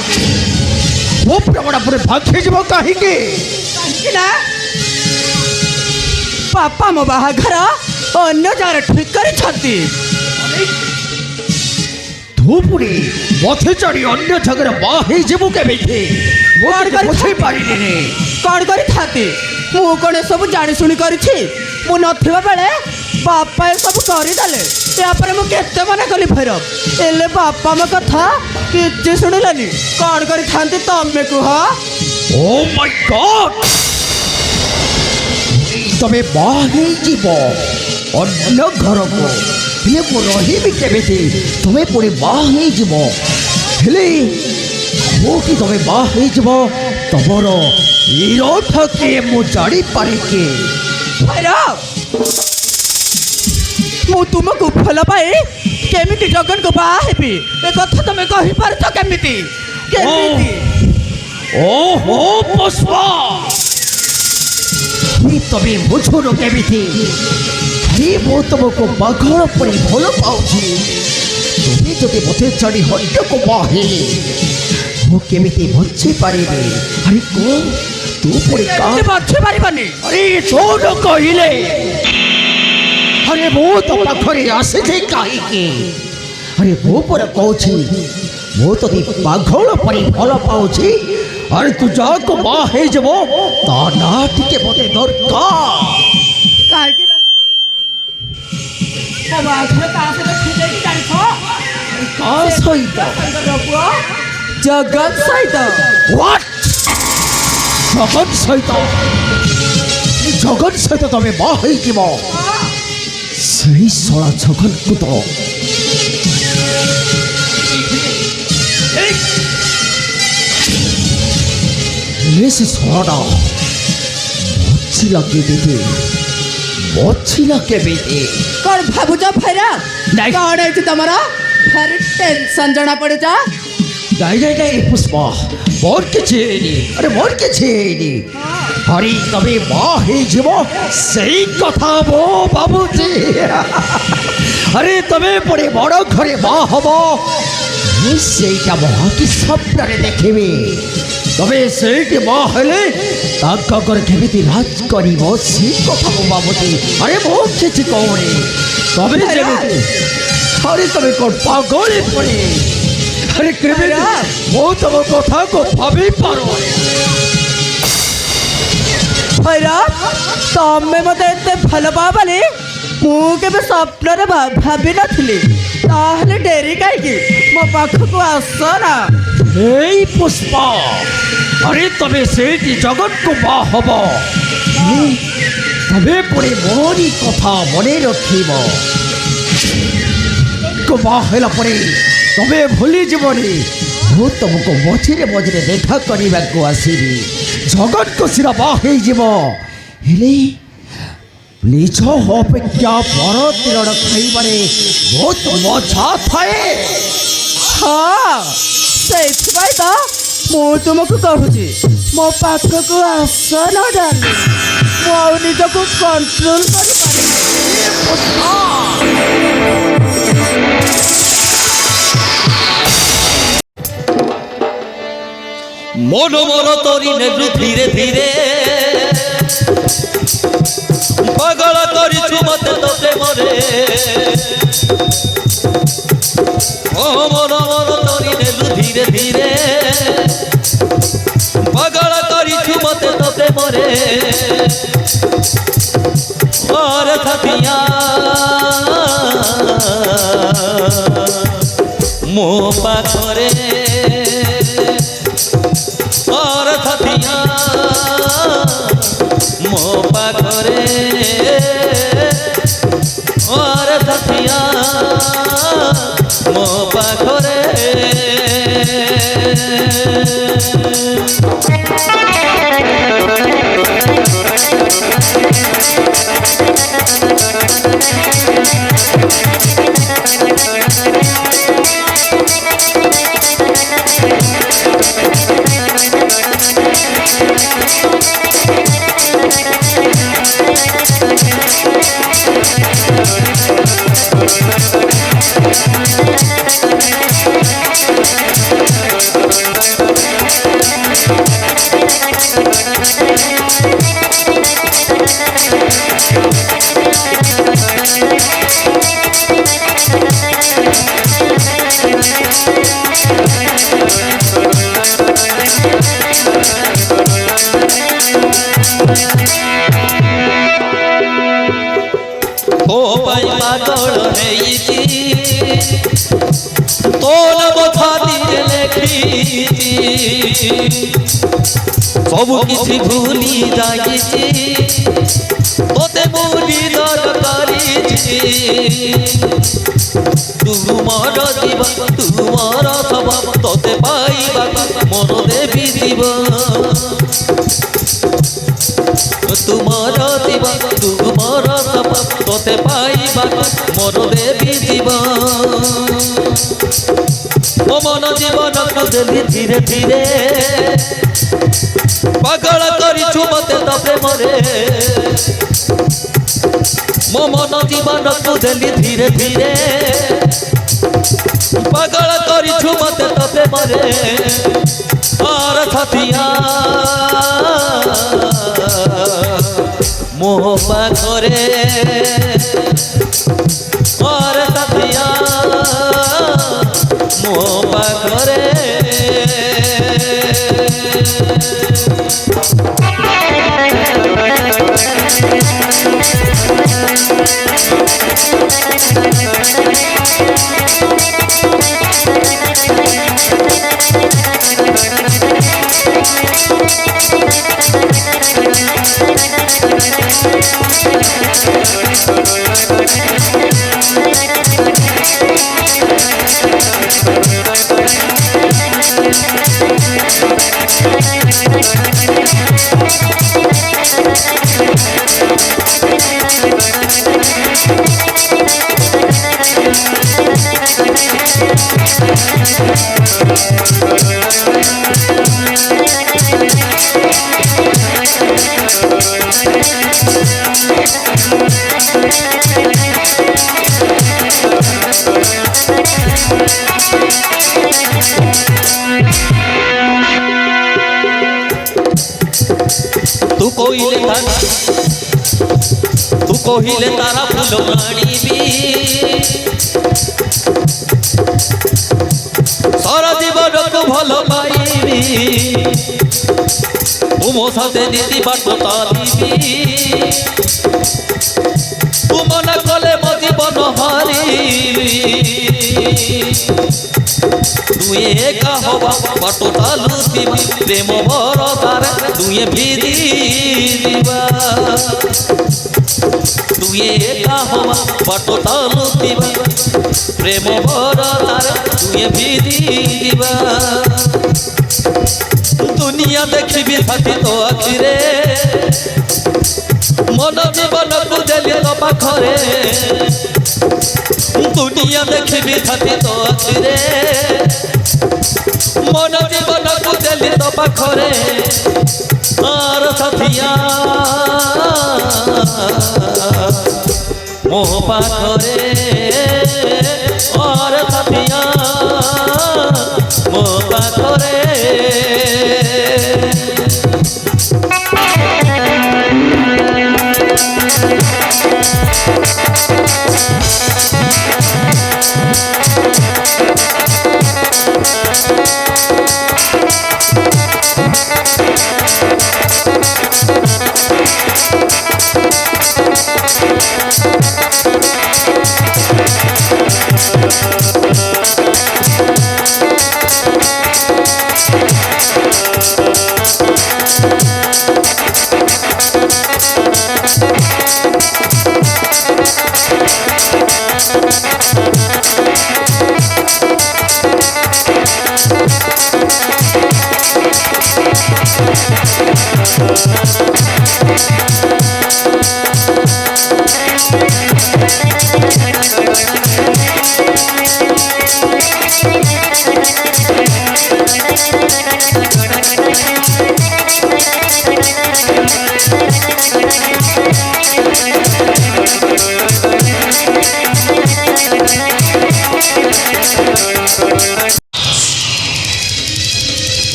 वो प्रेमड़ा पूरे भागे जीव कहीं ନା ବାପା ମୋ ବାହାଘର ଅନ୍ୟ ଜାଗାରେ ଠିକ୍ କରିଛନ୍ତି तू पूरी मथे चढ़ी अन्य जगह बाहे जीव केमिति वो पूछे पारिनी କ'ଣ କରିଥାନ୍ତି ମୁଁ କ'ଣ ଏସବୁ ଜାଣିଶୁଣି କରିଛି ମୁଁ ନଥିବା ବେଳେ ବାପା ଏସବୁ କରିଦେଲେ ତାପରେ ମୁଁ କେତେ ମନେ କଲି ଭୈରବ ହେଲେ ବାପା ମୋ କଥା କିଛି ଶୁଣିଲାନି କ'ଣ କରିଥାନ୍ତି ତମେ କୁହ ओ माय गॉड तमे बाहे जीव अन्य घर को हेले मो रही केमिति तुम्हें पूरी बाहे जीव हेले वो कि तमे बाहे जीव तमर इरोठ के मु जानी पारे के ଭୈରବ ମୁଁ ତୁମକୁ ଭଲ ପାଇ କେମିତି ଜଗନକୁ ବାହା ହେବି ଏ କଥା ତମେ କହିପାରୁଛ କେମିତି କେମିତି ओहो पुष्पा ये तमे बुझुनो केमिति अरे मो तुमको पागल परी भल पाउछि तुम्हें जदि मते चढ़ी हट्य को बाहे मु केमिति बच्चे पारिबे अरे को तू पूरी का ବଞ୍ଚି ପାରିବନି अरे छोड़ कहले अरे मो तो पाखरे आसे जे काहे के अरे मो पर कहछि मो तो पागल परी भल पाउछि अरे तू जाको बाहे जब ता ना टिके मते दरकार କାହିଁକି ନା ମୋ ବାହାଘର କାହା ସହିତ ଠିକ୍ ହେଇଛି ଜାଣିଛ का सहित ପୁଅ ଜଗନ ସହିତ व्हाट जगन सहित तमे बाहे जीव सही सला जगन को तो ହେଲେ ସେ ଶଳଟା ମଚିଲା କେମିତି କଣ ଭାବୁଛ ଭୈରବ? ନାଇଁ। କଣ ହେଇଛି ତମର? ଭାରି ଟେନସନ ଜଣା ପଡୁଛ। ନାଇଁ ପୁଷ୍ପ ମୋର କିଛି ହେଇନି ଆରେ ମୋର କିଛି ହେଇନି ହରି ତମେ ମା ହେଇଯିବ ସେଇ କଥା ମୁଁ ଭାବୁଛି ଆରେ ତମେ ପୁଣି ବଡ଼ ଘରେ ମା ହବ ମୁଁ ସେଇଟା ମହାକି ସ୍ୱପ୍ନରେ ଦେଖିବି ତମେ ସେଇଠି ମା ହେଲେ ତାଙ୍କ ଘରେ କେମିତି ରାଜ କରିବ ସେ କଥା ମୁଁ ଭାବୁଛି ଆରେ ମୁଁ କିଛି କହୁନି ତମେ ଯେମିତି ଆରେ ତମେ କ'ଣ ପାଗଳି ପଡ଼ି अरे कृपया वो तब कथा को भाभी पारो भैरव तमे मते एते भल पाबली मु केबे स्वप्न भाबी नथिली ताहले डेरी काईकी मो पाखकु आस ना हे पुष्पा अरे तबे सेठी जगत को बा हबो तबे पुरे मोरी कथा मने रखिबो को बा हेला परे तबे भूली जीवनी ମୁଁ ତୁମକୁ ମଝିରେ ମଝିରେ ଦେଖା କରିବାକୁ ଆସିବି ଜଗତକୁ ସିନା ବାହା ହେଇଯିବ ହେଲେ ନିଜ ଅପେକ୍ଷା ପର ତୀରଣ ଖାଇବାରେ ବହୁତ ମଜା ଥାଏ हाँ ସେଇଥିପାଇଁ ତ ମୁଁ ତୁମକୁ କହୁଛି ମୋ ପାଖକୁ ଆସ ନା ଡାର୍ଲିଂ ମୁଁ ଆଉ ନିଜକୁ କଣ୍ଟ୍ରୋଲ କରିପାରିବି। মন মর তরি নেলু ধীরে ধীরে পাগল করিছু মতে তোতে মরে ও মন মর তরি নেলু ধীরে ধীরে পাগল করিছু মতে তোতে মরে আর থাকিয়া মো পাখরে और थथिया मो पाखरे और थथिया मो पाखरे পাগল হয়েছি তোর কথা দিয়ে লেখিছি সবু কিছু ভুলি যাইছি তোতে মুলি দর করিছি তুমর জীবন তুমর স্বভাব তোতে পাইবা মন দেবী জীবন तुमर जीवन तुमर सपन तोते पाइबा मोर देवी जीवन ओ मन जीवन को देली धीरे धीरे पागल करिछु मते तो प्रेमरे मो मन जीवन को देली धीरे धीरे पागल करिछु मते तो प्रेमरे और छतिया मोह पाखरे और तथिया मोह पाखरे Thank you. तू कहिले तारा फूल आनिबी सारा जीवन को भल पाइबी तू मो साथे नीति बाट तालिबी तू मन कले मो जीवन हारिबी तू एका हवा बाटो तालुबी प्रेम भरसारे तू ভিদি দিবা तू एका हवा बाटो तालुबी प्रेम भरसारे तू ভিদি দিবা दुनिया देखिबी साथी तो आखिरे मन जीवन को देली तो पाखरे दुनिया देखिबी साथी तो आखिरे मन जीवन को देली तो पाखरे आर साथिया मो पाखरे आर साथिया मो पाखरे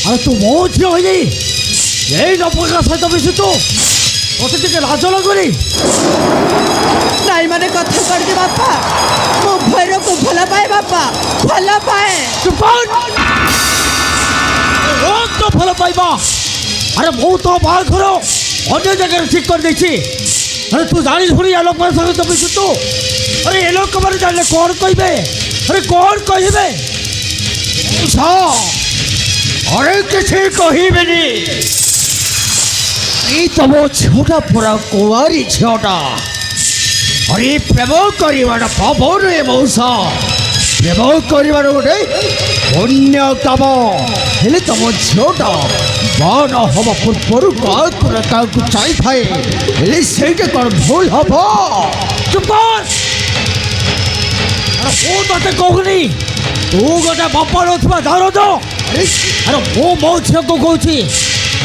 अरे तू बहुत झियो हो जाई यही नपका सहित मिशुଛୁ ମୋତେ ଟିକେ ଲାଜ ଲାଗୁନି ନାଇଁ ମାନେ କଥା କରିଦେ ବାପା ମୋ ଭୈରକୁ ଭଲ ପାଏ ବାପା ଭଲ ପାଏ ଚୁପ ତ ଭଲ ପାଇବା ଆରେ ମୁଁ ତ ବାହାଘର ଅନ୍ୟ ଜାଗାରେ ଠିକ୍ କରିଦେଇଛି ଆରେ ତୁ ଜାଣି ଶୁଣି ଏ ଲୋକମାନଙ୍କ ସହିତ ମିଶୁଛୁ ଆରେ ଏ ଲୋକମାନେ ଜାଣିଲେ କ'ଣ କହିବେ ଆରେ କ'ଣ କହିବେ अरे किसी कहबेनी तम झीटा पूरा कुआरी झीटा अरे प्रेम कर पावन रे मौसा प्रेम कर गोटे पुण्य काम हेले तम झीटा बान हम पूर्वर क्या चाहिए से कौन भूल हम चुप ते कहनी तू गोटे बापा ना दरद अरे मो मो झील को कौच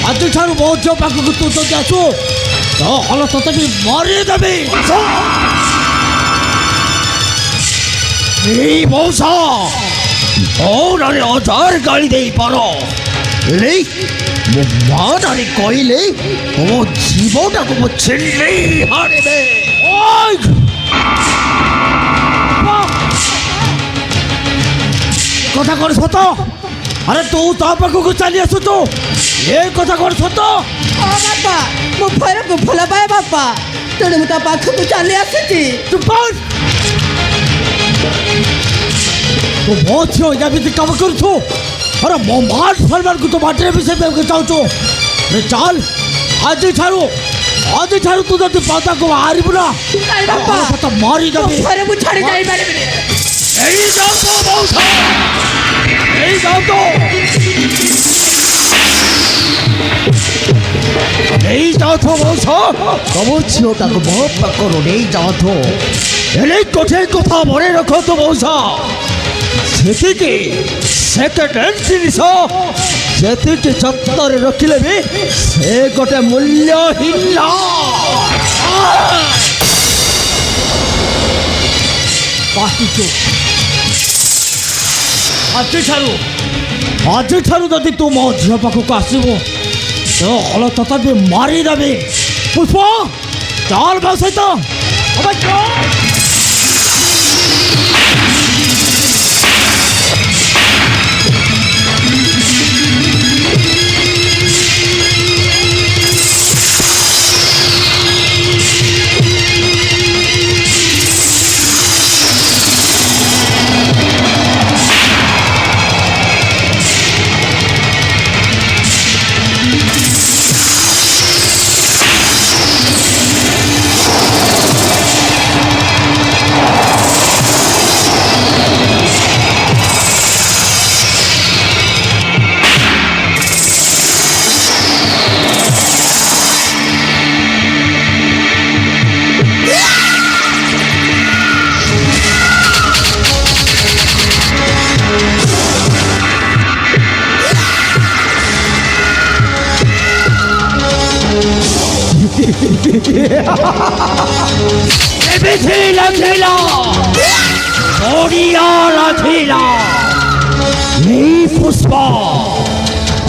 आज ठार मो झील पाखक तू तो आसु तो हल ते भी मरीदेवी मौसा मौनारे हजार गाड़ी दे पार मो मानारे कहले मो जीवटा को छिले हारे कथा कर सत अरे तू ता पाखक चली आसुचु ये कथा कर सत हाँ बापा मो भैरକୁ ଭଲ ପାଏ ବାପା ତେଣୁ ମୁଁ ତା ପାଖକୁ ଚାଲି ଆସିଛି चुप तू बहुत झील या भी काम करू अरे मो मान सम्मान को तो बाटे भी से चाहू अरे चल आज ठारू तू जब पाता को हारू ना ନାଇଁ ବାପା तो मारी ମୋ देवी ଭୈରକୁ ଛାଡ଼ି ଯାଇପାରିବିନି यही जाओ तो मौसा यही जाओ तो नहीं जाओ तो मौसा तब झीटा को बहुत पकड़ो नहीं जाओ तो एले कठे कथा मने रखो तो मौसा ସେତିକି ସେକେଣ୍ଡ ହ୍ୟାଣ୍ଡ ଜିନିଷ ଯେତିକି ଯତ୍ନରେ ରଖିଲେ ବି ସେ ଗୋଟେ ମୂଲ୍ୟହୀନ। ଆଜିଠାରୁ ଯଦି ତୁ ମୋ ଝିଅ ପାଖକୁ ଆସିବୁ ତ ହଳ ତଥାପି ମାରିଦେବି। ପୁଷ୍ପ ଚାଲ ମୋ ସହିତ। ଅବେ ଚାଲ। पुष्पा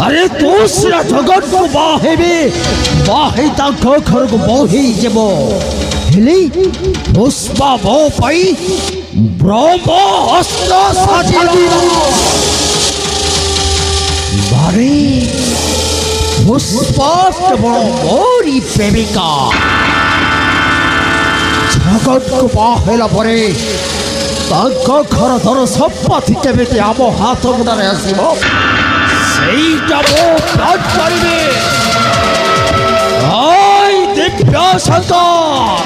अरे तू सिरा जगत को बाहेबे बाहे ताको घर को बोही जेबो हेली पुष्पा बो पाई ब्रह्म अस्त्र साजिला बारे पुष्पा मोरी प्रेमिका जगत को बाहेला परे ताको घर धर सम्पत्ति केमिति आम हाथ मुंडरे आसीबो সেইটা মো কাজ করবে। ওই দিব্য শঙ্কর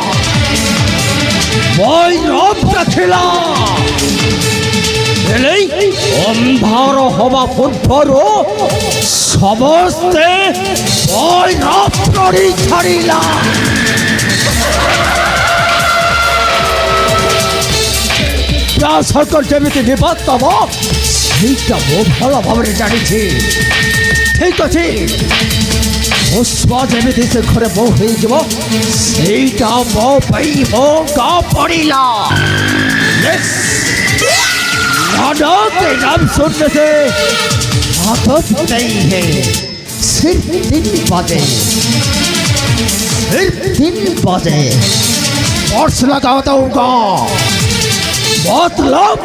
ওই রব রাখিলা এলেই অন্ধার হবা পূর্বরু সমস্তে ওই রব প্ররি ছাড়িলা। শঙ্কর যেমিতি বিপদ তব সেইটা মো ভালো ভাবে জানিছি। ঠিক আছে পুষ্প যেমিতি সে ঘরে বউ হয়ে যাব সেইটা মো পাই মো গা পড়িলা। नानक के नाम सुनने से आदत नहीं है। सिर्फ 3 बजे बॉट्स लगाता दूंगा मतलब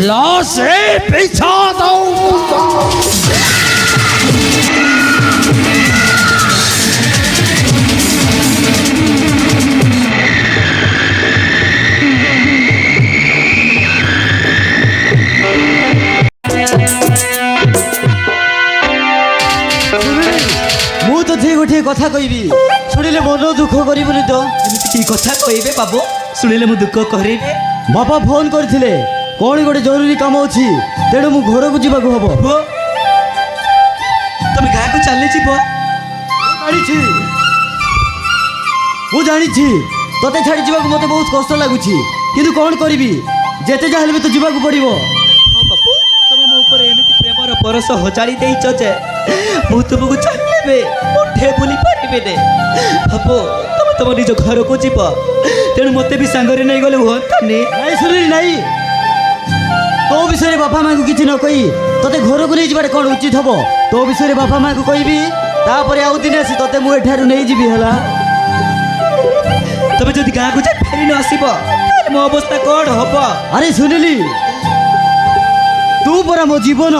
लाशे बिछा दूंगा। ମୁଁ ତ ଠିକ ଗୋଟିଏ କଥା କହିବି ଶୁଣିଲେ ମନ ଦୁଃଖ କରିବୁନି ତ? ଏମିତି କି କଥା କହିବେ ବାବୁ? ଶୁଣିଲେ ମୁଁ ଦୁଃଖ କରିବି। ବାପା ଫୋନ କରିଥିଲେ କ'ଣ ଗୋଟେ ଜରୁରୀ କାମ ଅଛି ତେଣୁ ମୁଁ ଘରକୁ ଯିବାକୁ ହବ। ପୁଅ ତମେ ଗାଁକୁ ଚାଲିଯିବ? ମୁଁ ଜାଣିଛି ତତେ ଛାଡ଼ି ଯିବାକୁ ମୋତେ ବହୁତ କଷ୍ଟ ଲାଗୁଛି କିନ୍ତୁ କ'ଣ କରିବି ଯେତେ ଯାହା ହେଲେ ବି ତ ଯିବାକୁ ପଡ଼ିବ। ହଁ ବାବୁ ତମେ ମୋ ଉପରେ ଏମିତି ପ୍ରେମର ପରଶ ହଜାଡ଼ି ଦେଇଛ ଯେ ମୁଁ ତୁମକୁ ଚାହିଁଲେ ଉଠେ ବୁଲି ପାରିବିନି। ବାବୁ ତମେ ତମ ନିଜ ଘରକୁ ଯିବ ତେଣୁ ମୋତେ ବି ସାଙ୍ଗରେ ନେଇଗଲେ ହୁଅନ୍ତାନି? ନାଇଁ ଶୁଣିଲି ନାଇଁ ତୋ ବିଷୟରେ ବାପା ମାଆଙ୍କୁ କିଛି ନ କହି ତତେ ଘରକୁ ନେଇଯିବାରେ କ'ଣ ଉଚିତ ହବ? ତୋ ବିଷୟରେ ବାପା ମାଆଙ୍କୁ କହିବି ତାପରେ ଆଉ ଦିନେ ଆସି ତତେ ମୁଁ ଏଠାରୁ ନେଇଯିବି ହେଲା। ତମେ ଯଦି ଗାଁକୁ ଯାଇ ଫେରି ନ ଆସିବ ତାହେଲେ ମୋ ଅବସ୍ଥା କ'ଣ ହବ? ଆରେ ଶୁଣିଲି ତୁ ପରା ମୋ ଜୀବନ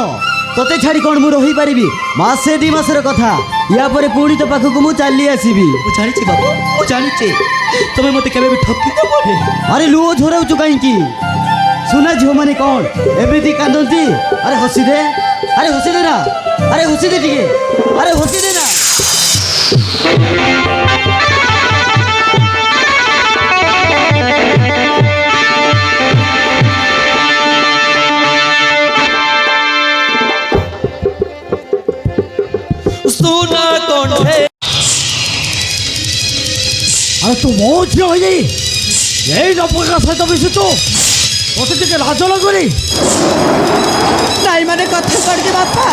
ତତେ ଛାଡ଼ି କ'ଣ ମୁଁ ରହିପାରିବି? ମାସେ 2 ମାସର କଥା ୟା ପରେ ପୁଣି ତୋ ପାଖକୁ ମୁଁ ଚାଲି ଆସିବି। ମୁଁ ଜାଣିଛି ବାବୁ ମୁଁ ଜାଣିଛି ତମେ ମୋତେ କେବେ ବି ଠକି ଦେବନି। ଆରେ ଲୁହ ଝରାଉଛୁ କାହିଁକି? ସୁନା ଝିଅମାନେ କ'ଣ ଏମିତି କାନ୍ଦନ୍ତି? ଆରେ ହସିଦେ, ଆରେ ହସିଦେ ନା, ଆରେ ହସିଦେ ଟିକେ, ଆରେ ହସିଦେ ନା। सुना कौन है अरे तू मो झियो हो यही नपका सहित मिशुचु ମୋତେ ଟିକେ ଲାଜ ଲାଗୁନି ନାଇଁ ମାନେ କଥା କରିଛି ବାପା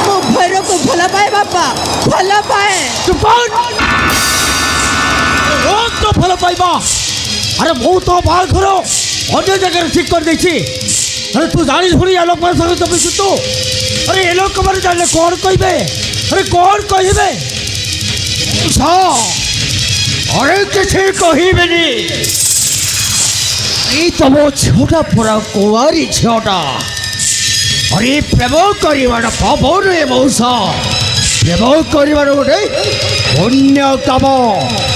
ମୁଁ ଭୈରବକୁ ଭଲ ପାଏ ବାପା ଭଲ ପାଏ ଚୁପ ତ ଭଲ ପାଇବା ଆରେ ମୁଁ ତ ବାହାଘର ଅନ୍ୟ ଜାଗାରେ ଠିକ୍ କରିଦେଇଛି ଆରେ ତୁ ଜାଣି ଶୁଣି ଏ ଲୋକମାନଙ୍କ ସହିତ ମିଶୁଛୁ ଆରେ ଏ ଲୋକମାନେ ଜାଣିଲେ କ'ଣ କହିବେ ଆରେ କ'ଣ କହିବେ ଆରେ କିଛି କହିବେନି ଏଇ ତମ ଝିଅଟା ପୁରା କୁଆରୀ ଝିଅଟା ଆରେ ପ୍ରେମ କରିବାଟା ପାପ ନୁହେଁ ମଉସା ପ୍ରେମ କରିବାର ଗୋଟେ ପୁଣ୍ୟ କାମ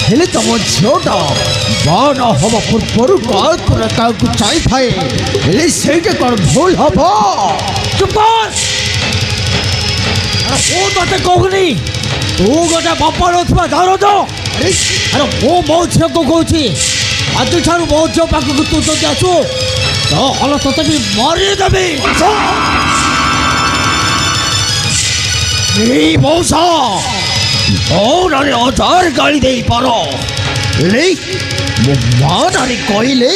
ହେଲେ ତମ ଝିଅଟା ବାଣ ହବା ପୂର୍ବରୁ କାହାକୁ ନା କାହାକୁ ଚାହିଁଥାଏ ହେଲେ ସେଇଟା କ'ଣ ଭୁଲ ହବ ଚୁପ ମୁଁ ତତେ କହୁନି ତୁ ଗୋଟେ ବାପା ନଥିବା ଦରଦ ଆରେ ମୁଁ ମୋ ଝିଅକୁ କହୁଛି ଆଜିଠାରୁ ମୋ ଝିଅ ପାଖକୁ ତୁ ଯଦି ଆସୁ ତ ହଲ ତତେ ବି ମରିଦେବି ଏଇ ମଉସା ମଉନାରେ ଅଜାର ଗାଳି ଦେଇପାର ହେଲେ ମୋ ମା ନାରୀ କହିଲେ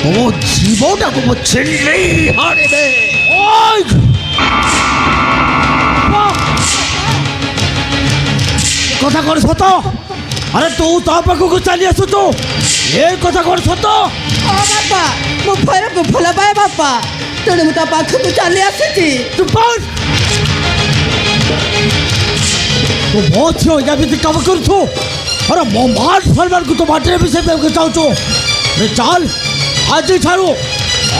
ମୋ ଜୀବଟାକୁ ମୁଁ ଛିଣ୍ଡେଇ ହାଣିବେ କଥା କ'ଣ ସତ ଆରେ ତୁ ତା ପାଖକୁ ଚାଲି ଆସୁଛୁ ଏ କଥା କ'ଣ ସତ ହଁ ବାପା ମୁଁ ଭୈରବକୁ ଭଲ ପାଏ ବାପା ତେଣୁ ମୁଁ ତା ପାଖକୁ ଚାଲି ଆସିଛି ଚୁପ ତୁ ମୋ ଝିଅ ଏମିତି କାମ କରୁଛୁ ଆରେ ମୋ ମାନ ସମ୍ମାନକୁ ତୁ ମାଟିରେ ମିଶାଇବାକୁ ଚାହୁଁଛୁ ଚାଲ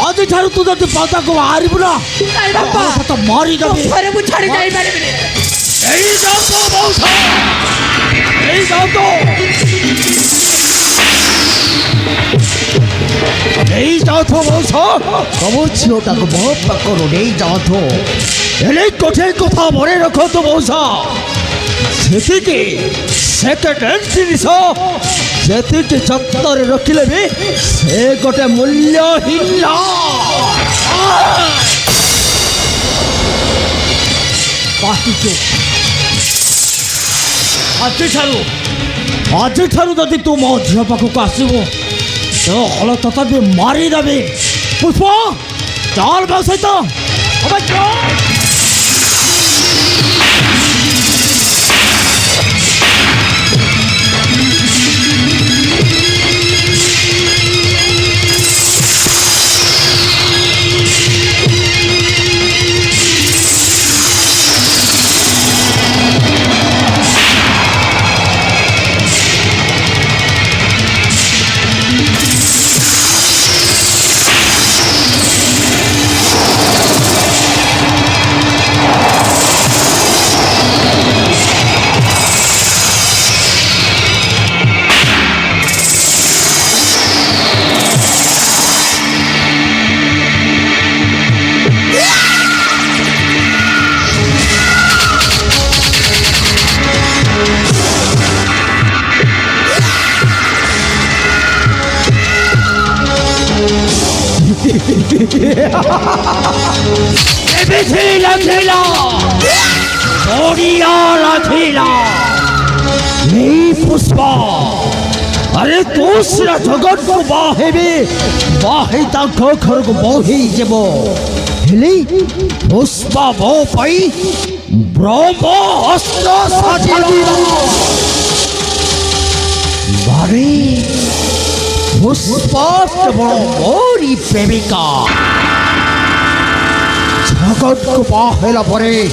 ଆଜିଠାରୁ ତୁ ଯଦି ପଦାକୁ ବାହାରିବୁ ନା ନାଇଁ ବାପା ତ ମାରିଦେବି ଘରେ ମୁଁ ଛାଡ଼ି ଯାଇପାରିବିନି ଏଇ ଯାଉ ତ ମଉସା ଏଇ ଯାଉ ତ ନେଇ ଯାଉଥ ମଉସା ତମ ଝିଅଟାକୁ ମୋ ପାଖରୁ ନେଇ ଯାଉଥ ହେଲେ ଗୋଟେ କଥା ମନେ ରଖନ୍ତୁ ମଉସା ସେତିକି ସେକେଣ୍ଡ ଜିନିଷ ଯେତିକି ଯତ୍ନରେ ରଖିଲେ ବି ସେ ଗୋଟେ ମୂଲ୍ୟହୀନ ଆଜିଠାରୁ ଯଦି ତୁ ମୋ ଝିଅ ପାଖକୁ ଆସିବୁ ତ ହଳ ତଥାପି ମାରିଦେବି ପୁଷ୍ପ ଚାଲ ମୋ ସହିତ पुष्पा अरे तू सिरा जगत को बाहेबे बाहे ताको घर को बोही जेबो हेली पुष्पा बो पाई ब्रह्म अस्त्र साजिला बारे पुष्पा केवल मोरी प्रेमिका जगत को बाहेला परे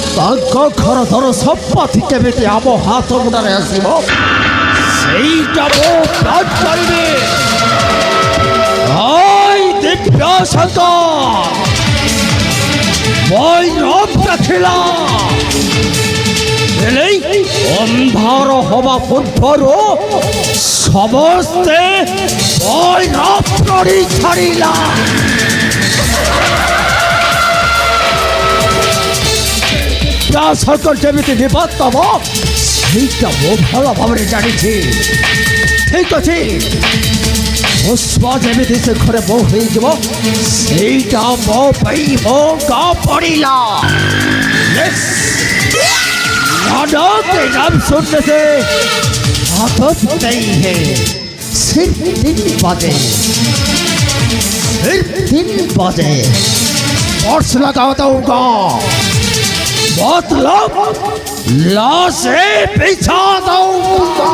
ताको घर धर संपत्ति केमिति आम हाथ मुंडे आसो ସେଇଟା ମୁଁ ପ୍ଲାନ୍ କରିବି ଦିବ୍ୟ ସନ୍ତ ମୈରବଟା ଥିଲା ହେଲେ ଅନ୍ଧାର ହବା ପୂର୍ବରୁ ସମସ୍ତେ ମୈରବ ପଡ଼ି ଛାଡ଼ିଲା ସନ୍ତ ଯେମିତି ନିବାସ ଦେବ ସେଇଟା ମୁଁ ଭଲ ଭାବରେ ଜାଣିଛି ଠିକ ଅଛି ପୁଷ୍ପ ଯେମିତି ସେ ଘରେ ବୋଉ ହେଇଯିବ ସେଇଟା ମୋ ପାଇଁ ମୌକା ପଡ଼ିଲା के नाम सुनने से आदत नहीं है सिर्फ दिन बातें फिर 3 बजे फोर्स लगा दूंगा, मतलब लाशें बिछा दूंगा।